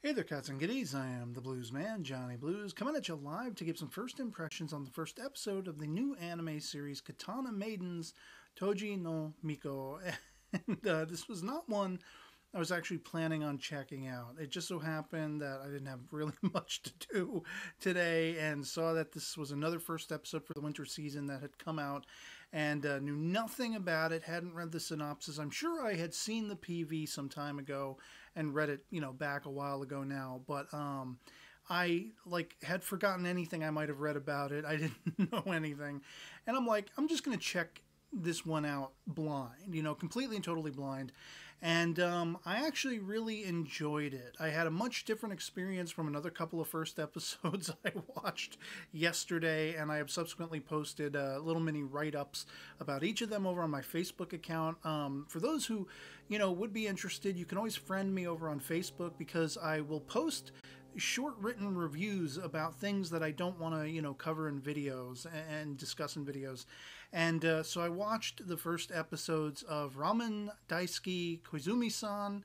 Hey there, cats and kitties. I am the Blues Man, Johnny Blues, coming at you live to give some first impressions on the first episode of the new anime series Katana Maidens, Toji no Miko. And this was not one I was actually planning on checking out. It just so happened that I didn't have really much to do today and saw that this was another first episode for the winter season that had come out and knew nothing about it, hadn't read the synopsis. I'm sure I had seen the PV some time ago and read it, back a while ago now, but I had forgotten anything I might have read about it. I didn't know anything. And I'm just going to check this one out blind, completely and totally blind. And I actually really enjoyed it. I had a much different experience from another couple of first episodes I watched yesterday, and I have subsequently posted little mini write-ups about each of them over on my Facebook account. For those who, would be interested, you can always friend me over on Facebook because I will post short written reviews about things that I don't want to, cover in videos and discuss in videos. And so I watched the first episodes of Ramen Daisuke Koizumi-san,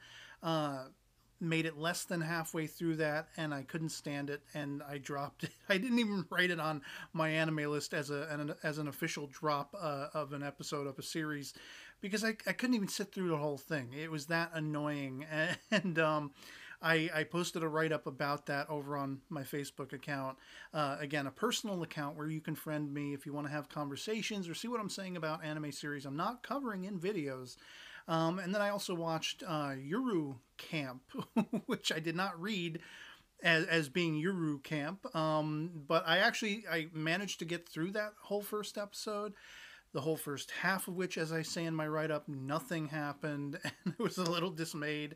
made it less than halfway through that, and I couldn't stand it, and I dropped it. I didn't even write it on my anime list as an official drop of an episode of a series, because I couldn't even sit through the whole thing. It was that annoying, and I posted a write-up about that over on my Facebook account. Again, a personal account where you can friend me if you want to have conversations or see what I'm saying about anime series I'm not covering in videos. And then I also watched Yuru Camp, which I did not read as being Yuru Camp. But I managed to get through that whole first episode. The whole first half of which, as I say in my write-up, nothing happened, and I was a little dismayed.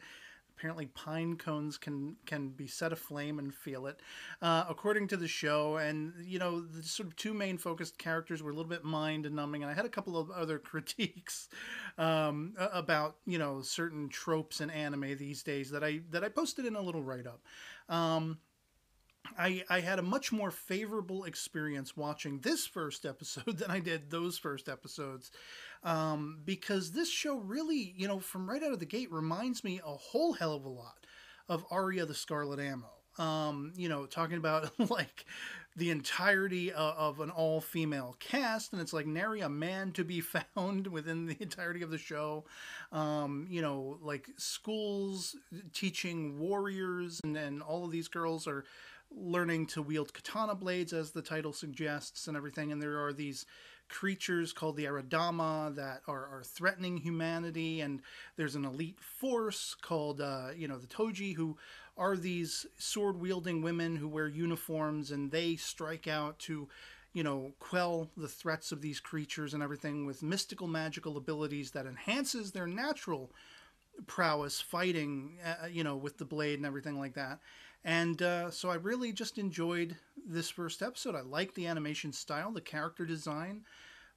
Apparently pine cones can be set aflame and feel it, according to the show. And, the sort of two main focused characters were a little bit mind-numbing. And I had a couple of other critiques about, certain tropes in anime these days that I posted in a little write-up. I had a much more favorable experience watching this first episode than I did those first episodes, because this show really, from right out of the gate, reminds me a whole hell of a lot of Aria the Scarlet Ammo. Talking about the entirety of an all-female cast, and it's like nary a man to be found within the entirety of the show. Schools teaching warriors, and then all of these girls are learning to wield katana blades, as the title suggests, and everything. And there are these creatures called the Aradama that are threatening humanity, and there's an elite force called the Toji, who are these sword-wielding women who wear uniforms, and they strike out to quell the threats of these creatures and everything with mystical magical abilities that enhances their natural prowess fighting, with the blade and everything like that. And so I really just enjoyed this first episode. I liked the animation style, the character design,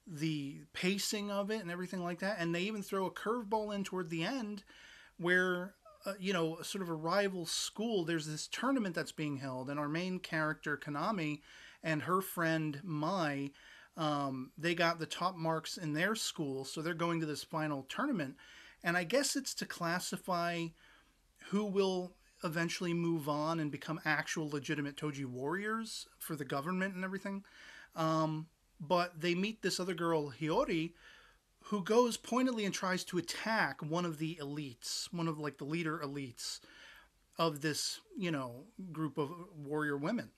the pacing of it, and everything like that. And they even throw a curveball in toward the end where, sort of a rival school, there's this tournament that's being held. And our main character, Kanami, and her friend, Mai, they got the top marks in their school. So they're going to this final tournament. And I guess it's to classify who will eventually move on and become actual legitimate Toji warriors for the government and everything. But they meet this other girl, Hiyori, who goes pointedly and tries to attack one of the elites, one of the leader elites of this, group of warrior women.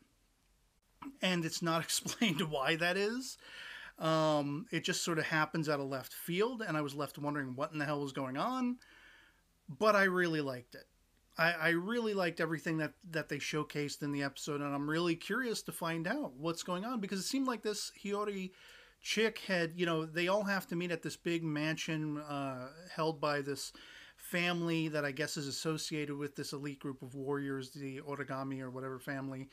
And it's not explained why that is. It just sort of happens out of left field, and I was left wondering what in the hell was going on. But I really liked it. I really liked everything that they showcased in the episode, and I'm really curious to find out what's going on, because it seemed like this Hiyori chick had, they all have to meet at this big mansion held by this family that I guess is associated with this elite group of warriors, the Origami or whatever family.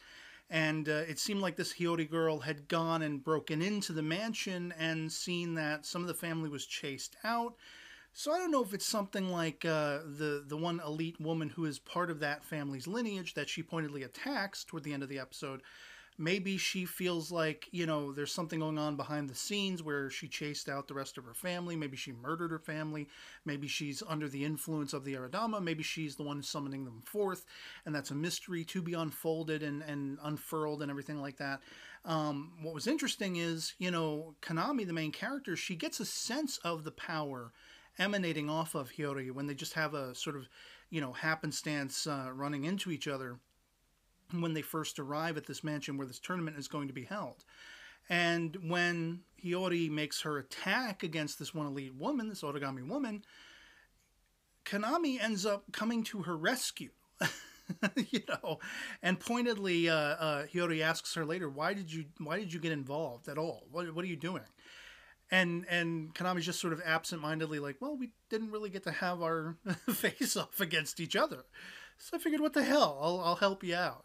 And it seemed like this Hiyori girl had gone and broken into the mansion and seen that some of the family was chased out. So I don't know if it's something like the one elite woman who is part of that family's lineage that she pointedly attacks toward the end of the episode. Maybe she feels like, there's something going on behind the scenes where she chased out the rest of her family. Maybe she murdered her family. Maybe she's under the influence of the Aradama. Maybe she's the one summoning them forth. And that's a mystery to be unfolded and unfurled and everything like that. What was interesting is, Kanami, the main character, she gets a sense of the power emanating off of Hiyori when they just have a sort of, happenstance running into each other when they first arrive at this mansion where this tournament is going to be held. And when Hiyori makes her attack against this one elite woman, this origami woman, Kanami ends up coming to her rescue. And pointedly, Hiyori asks her later, why did you get involved at all? What are you doing? And Kanami's just sort of absent-mindedly like, well, we didn't really get to have our face-off against each other. So I figured, what the hell? I'll help you out,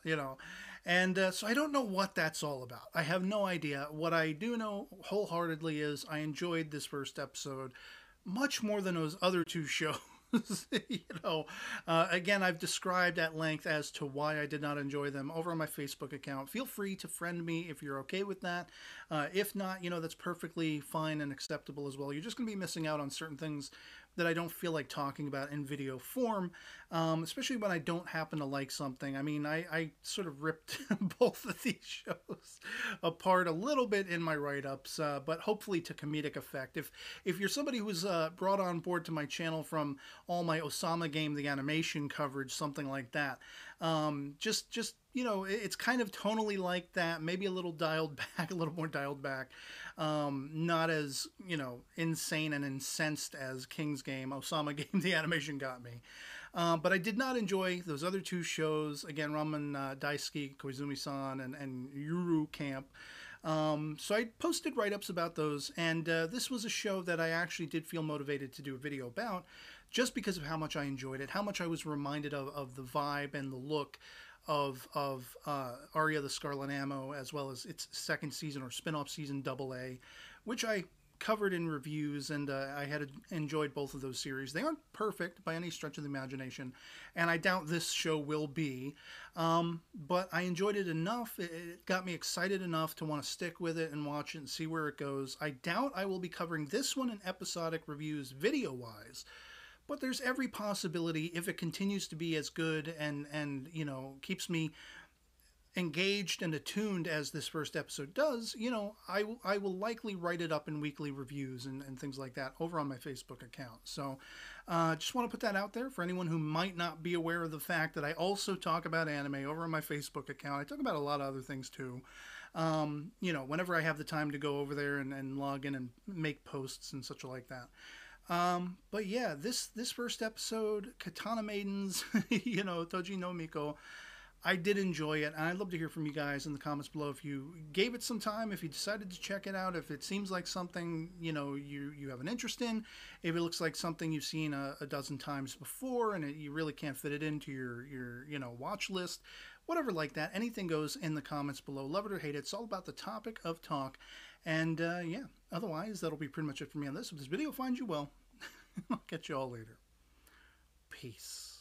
And so I don't know what that's all about. I have no idea. What I do know wholeheartedly is I enjoyed this first episode much more than those other two shows. Again, I've described at length as to why I did not enjoy them over on my Facebook account. Feel free to friend me if you're okay with that. If not, that's perfectly fine and acceptable as well. You're just going to be missing out on certain things that I don't feel like talking about in video form, especially when I don't happen to like something. I mean, I sort of ripped both of these shows apart a little bit in my write-ups, but hopefully to comedic effect. If you're somebody who's brought on board to my channel from all my Osama Game, the animation coverage, something like that, just it's kind of tonally like that, maybe a little dialed back, a little more dialed back. Not as, insane and incensed as King's Game, Osama Game, the animation got me. But I did not enjoy those other two shows. Again, Ramen Daisuke, Koizumi-san, and Yuru Camp. So I posted write-ups about those, and this was a show that I actually did feel motivated to do a video about, just because of how much I enjoyed it, how much I was reminded of the vibe and the look of Aria the Scarlet Ammo, as well as its second season or spin-off season AA, which I covered in reviews, and I had enjoyed both of those series. They aren't perfect by any stretch of the imagination, and I doubt this show will be, but I enjoyed it enough. It got me excited enough to want to stick with it and watch it and see where it goes. I doubt I will be covering this one in episodic reviews video-wise, but there's every possibility, if it continues to be as good and keeps me engaged and attuned as this first episode does, I will likely write it up in weekly reviews and things like that over on my Facebook account. So just want to put that out there for anyone who might not be aware of the fact that I also talk about anime over on my Facebook account. I talk about a lot of other things too. Whenever I have the time to go over there and log in and make posts and such like that. But yeah, this first episode, Katana Maidens, Toji no Miko, I did enjoy it, and I'd love to hear from you guys in the comments below if you gave it some time, if you decided to check it out, if it seems like something, you have an interest in, if it looks like something you've seen a dozen times before and you really can't fit it into your watch list, whatever like that. Anything goes in the comments below. Love it or hate it. It's all about the topic of talk. And yeah, otherwise, that'll be pretty much it for me on this. If this video finds you well, I'll catch you all later. Peace.